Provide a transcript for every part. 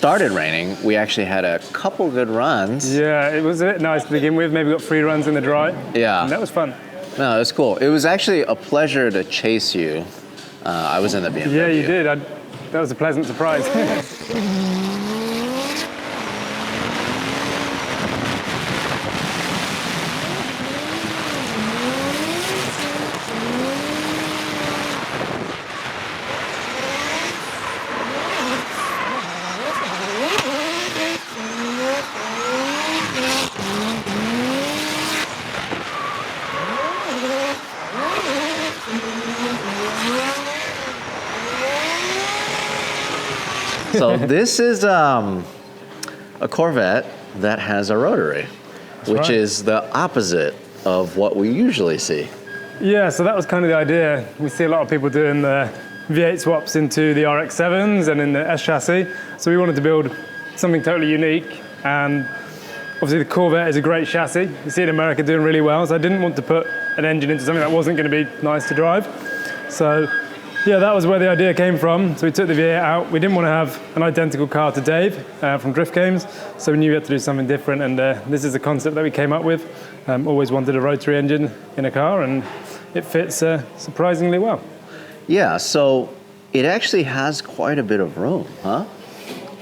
started raining, we actually had a couple good runs. Yeah, it was a bit nice to begin with. Maybe got 3 runs in the dry. Yeah. And that was fun. No, it was cool. It was actually a pleasure to chase you. I was in the BMW. Yeah, you did. That was a pleasant surprise. So this is a Corvette that has a rotary, which is the opposite of what we usually see. Yeah, so that was kind of the idea. We see a lot of people doing the V8 swaps into the RX-7s and in the S chassis. So we wanted to build something totally unique. And obviously the Corvette is a great chassis. You see it in America doing really well. So I didn't want to put an engine into something that wasn't going to be nice to drive. So yeah, that was where the idea came from. So we took the V8 out. We didn't want to have an identical car to Dave from Drift Games, so we knew we had to do something different, and this is the concept that we came up with. Always wanted a rotary engine in a car, and it fits surprisingly well. Yeah, so it actually has quite a bit of room, huh?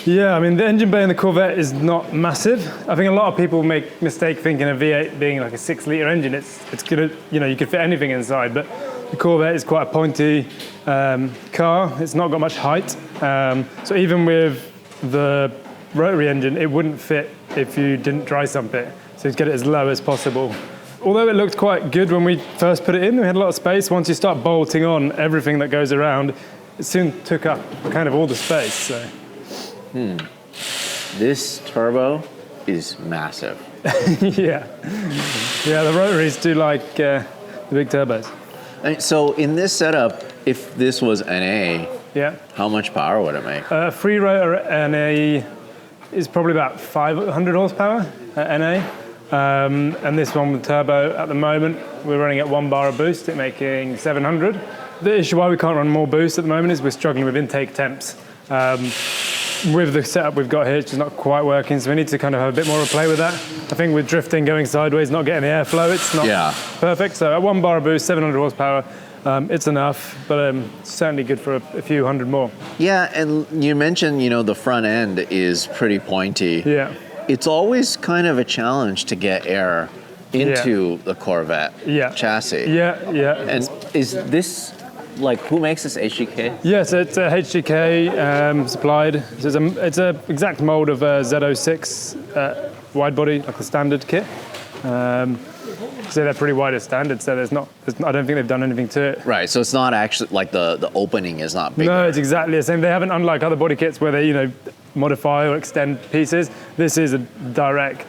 Yeah, I mean, the engine bay in the Corvette is not massive. I think a lot of people make mistake thinking of V8 being like a 6-litre engine. It's gonna, you could fit anything inside, but the Corvette is quite a pointy car. It's not got much height. So even with the rotary engine, it wouldn't fit if you didn't dry sump it. So you'd get it as low as possible. Although it looked quite good when we first put it in, we had a lot of space. Once you start bolting on everything that goes around, it soon took up kind of all the space. So. This turbo is massive. Yeah, the rotaries do like the big turbos. And so in this setup, if this was NA, yeah, how much power would it make? Free rotor NA is probably about 500 horsepower at NA. And this one with turbo at the moment, we're running at 1 bar of boost, it's making 700. The issue why we can't run more boost at the moment is we're struggling with intake temps. With the setup we've got here, it's just not quite working, so we need to kind of have a bit more of a play with that. I think with drifting, going sideways, not getting the airflow, it's not perfect. So at 1 bar of boost, 700 horsepower, it's enough, but certainly good for a few hundred more. Yeah, and you mentioned, the front end is pretty pointy. Yeah. It's always kind of a challenge to get air into the Corvette chassis. Yeah. And is this, who makes this HGK? Yes, it's a HGK supplied. So it's a exact mold of a Z06 wide body, like the standard kit. So they're pretty wide as standard, so I don't think they've done anything to it. Right, so it's not actually, the opening is not big. No, it's exactly the same. They haven't, unlike other body kits where they, modify or extend pieces, this is a direct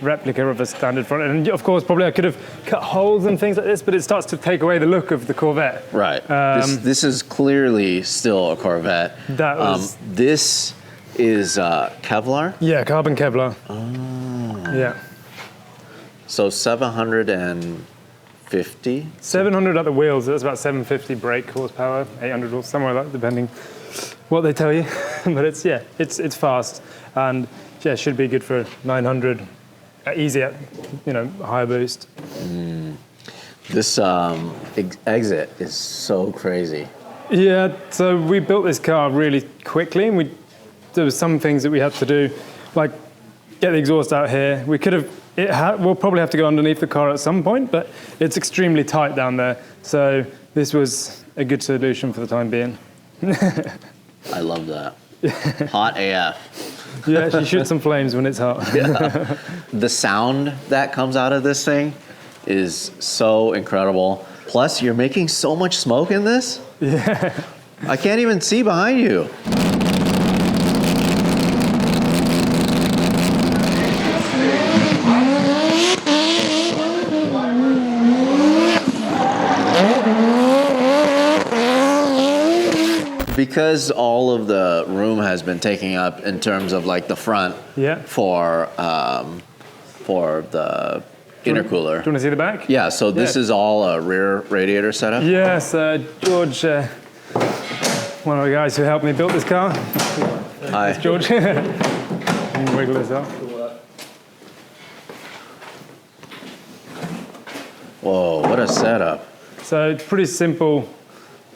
replica of a standard front end. And of course, probably I could have cut holes and things like this, but it starts to take away the look of the Corvette. Right, this is clearly still a Corvette. This is Kevlar? Yeah, carbon Kevlar. Oh. Yeah. So 750? 700 at the wheels, that's about 750 brake horsepower, 800 or somewhere like that, depending what they tell you. But it's fast, and it should be good for 900, easy at, higher boost. This exit is so crazy. Yeah, so we built this car really quickly, and there were some things that we had to do, like get the exhaust out here. We could have, we'll probably have to go underneath the car at some point, but it's extremely tight down there. So this was a good solution for the time being. I love that. Hot AF. Yeah, you shoot some flames when it's hot. Yeah. The sound that comes out of this thing is so incredible. Plus, you're making so much smoke in this. Yeah. I can't even see behind you. Because all of the room has been taken up in terms of the front for the intercooler. Do you want to see the back? Yeah, so this is all a rear radiator setup? Yes, George, one of the guys who helped me build this car, Hi. It's George. You can wiggle this up. Whoa, what a setup. So it's pretty simple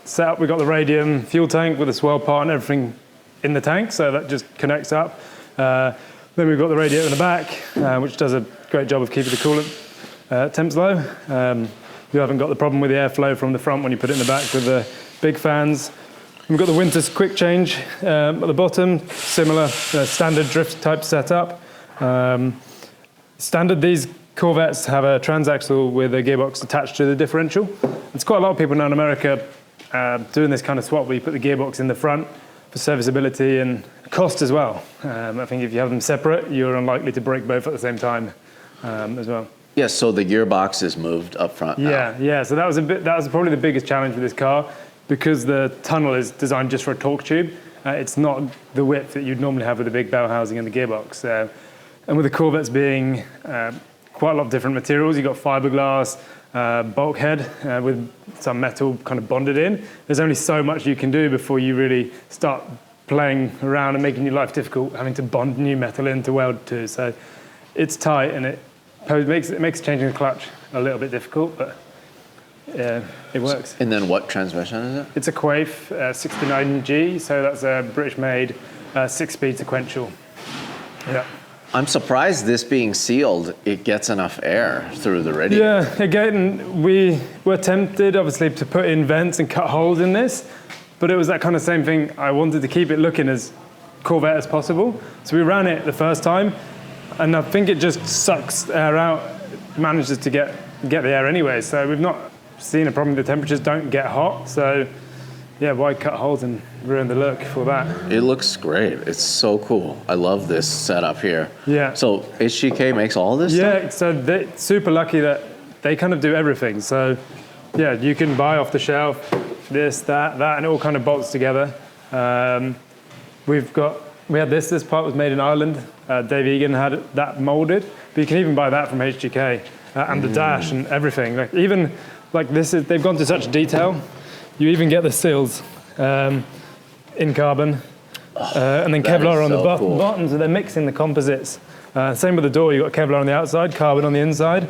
setup. We've got the radium fuel tank with a swell part and everything in the tank, so that just connects up. Then we've got the radiator in the back, which does a great job of keeping the coolant temps low. You haven't got the problem with the airflow from the front when you put it in the back with the big fans. We've got the winter quick change at the bottom, similar standard drift type setup. Standard, these Corvettes have a transaxle with a gearbox attached to the differential. There's quite a lot of people now in America doing this kind of swap where you put the gearbox in the front for serviceability and cost as well. I think if you have them separate, you're unlikely to break both at the same time as well. Yeah, so the gearbox is moved up front now. Yeah. So that was probably the biggest challenge with this car, because the tunnel is designed just for a torque tube. It's not the width that you'd normally have with the big bell housing and the gearbox. And with the Corvettes being quite a lot of different materials, you've got fiberglass, bulkhead with some metal kind of bonded in. There's only so much you can do before you really start playing around and making your life difficult, having to bond new metal in to weld to. So it's tight, and it makes changing the clutch a little bit difficult, but yeah, it works. And then what transmission is it? It's a Quaife 69G, so that's a British-made 6-speed sequential. Yeah. I'm surprised this being sealed, it gets enough air through the radiator. Yeah, again, we were tempted, obviously, to put in vents and cut holes in this, but it was that kind of same thing. I wanted to keep it looking as Corvette as possible, so we ran it the first time, and I think it just sucks air out, manages to get the air anyway, so we've not seen a problem. The temperatures don't get hot, so yeah, why cut holes and ruin the look for that? It looks great. It's so cool. I love this setup here. Yeah. So HGK makes all this stuff? Yeah, so they're super lucky that they kind of do everything. So yeah, you can buy off the shelf this, that, and it all kind of bolts together. We had this part was made in Ireland. Dave Egan had that molded, but you can even buy that from HGK and the dash and everything. They've gone to such detail. You even get the seals in carbon, and then Kevlar on the bottom, so they're mixing the composites. Same with the door, you've got Kevlar on the outside, carbon on the inside,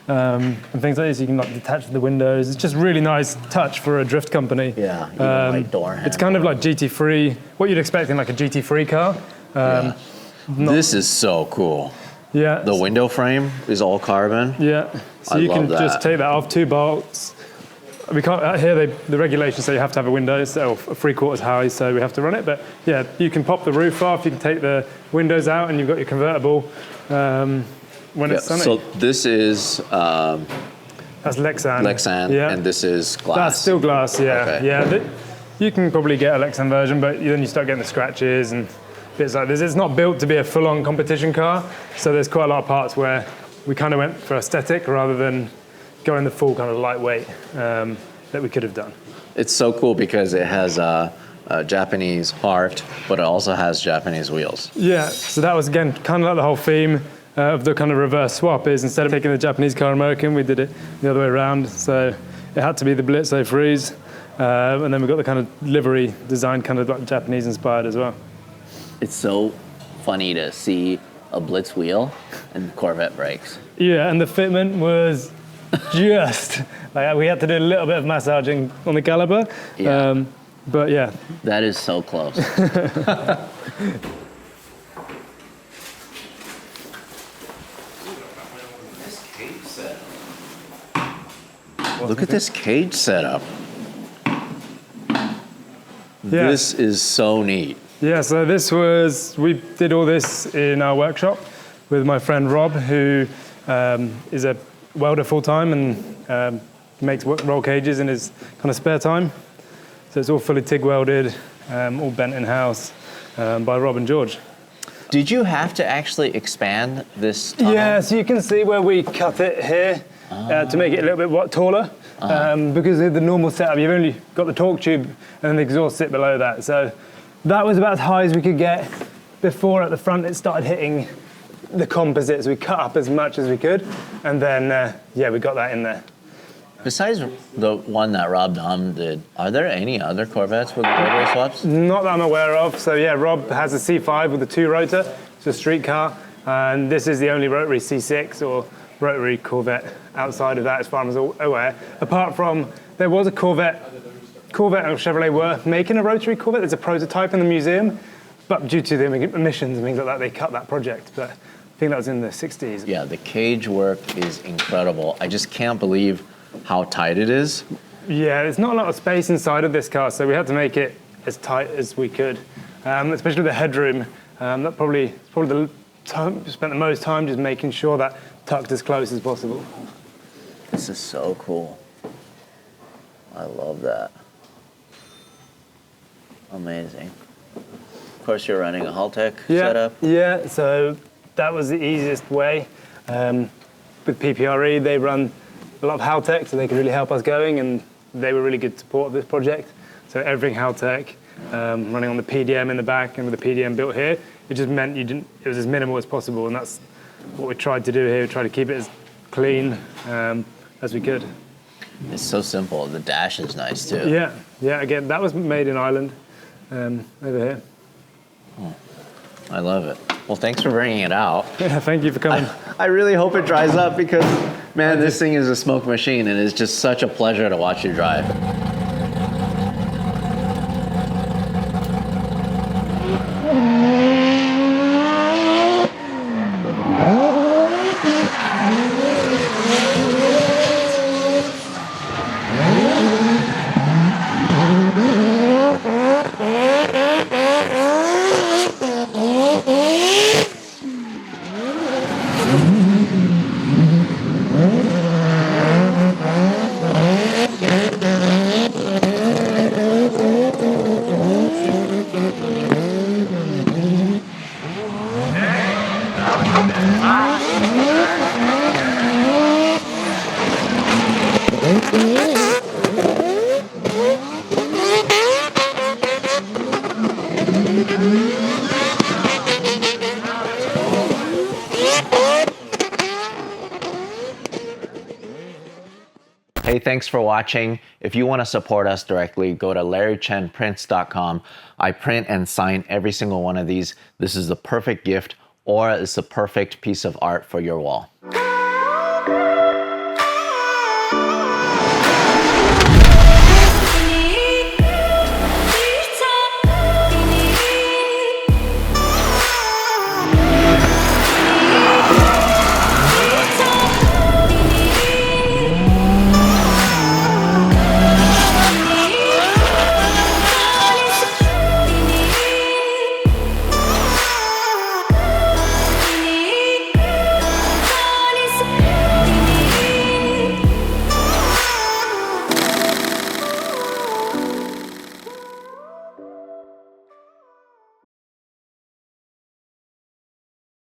and things like this. You can detach the windows. It's just really nice touch for a drift company. Yeah, even door handle. It's kind of like GT3, what you'd expect in like a GT3 car. This is so cool. Yeah. The window frame is all carbon. Yeah, so you can just take that off, 2 bolts. We can't, out here the regulations say you have to have a window, so 3/4 high, so we have to run it. But yeah, you can pop the roof off, you can take the windows out, and you've got your convertible when it's sunny. So this is that's Lexan. yeah. And this is glass. That's still glass, yeah. Okay. Yeah, you can probably get a Lexan version, but then you start getting the scratches and bits like this. It's not built to be a full-on competition car, so there's quite a lot of parts where we kind of went for aesthetic rather than going the full kind of lightweight that we could have done. It's so cool because it has a Japanese heart, but it also has Japanese wheels. Yeah, so that was, again, kind of like the whole theme of the kind of reverse swap is instead of taking the Japanese car American, we did it the other way around. So it had to be the Blitzo Freeze, and then we got the kind of livery design kind of like Japanese inspired as well. It's so funny to see a Blitz wheel and Corvette brakes. Yeah, and the fitment was just like we had to do a little bit of massaging on the caliper. Yeah. But yeah. That is so close. Look at this cage setup. Yeah. This is so neat. Yeah, so we did all this in our workshop with my friend Rob, who is a welder full-time and makes roll cages in his kind of spare time. So it's all fully TIG welded, all bent in-house by Rob and George. Did you have to actually expand this tunnel? Yeah, so you can see where we cut it here to make it a little bit taller. Because of the normal setup, you've only got the torque tube and the exhaust sit below that. So that was about as high as we could get before at the front it started hitting the composites. We cut up as much as we could, and then, we got that in there. Besides the one that Rob Dahm did, are there any other Corvettes with rotary swaps? Not that I'm aware of. So yeah, Rob has a C5 with a 2-rotor. It's a street car. And this is the only rotary C6 or rotary Corvette outside of that, as far as I'm aware. Apart from, there was a Corvette and Chevrolet were making a rotary Corvette. There's a prototype in the museum. But due to the emissions and things like that, they cut that project. But I think that was in the 60s. Yeah, the cage work is incredible. I just can't believe how tight it is. Yeah, there's not a lot of space inside of this car, so we had to make it as tight as we could, especially the headroom. That probably the time, spent the most time just making sure that tucked as close as possible. This is so cool. I love that. Amazing. Of course, you're running a Haltech setup. Yeah, so that was the easiest way. With PPRE, they run a lot of Haltech, so they could really help us going, and they were really good support of this project. So everything Haltech, running on the PDM in the back, and with the PDM built here, it just meant it was as minimal as possible, and that's what we tried to do here. We tried to keep it as clean as we could. It's so simple. The dash is nice too. Yeah. Again, that was made in Ireland, over here. I love it. Well, thanks for bringing it out. Yeah, thank you for coming. I really hope it dries up because, man, this thing is a smoke machine and it's just such a pleasure to watch you drive. Hey, thanks for watching. If you want to support us directly, go to larrychenprints.com. I print and sign every single one of these. This is the perfect gift, or it's the perfect piece of art for your wall.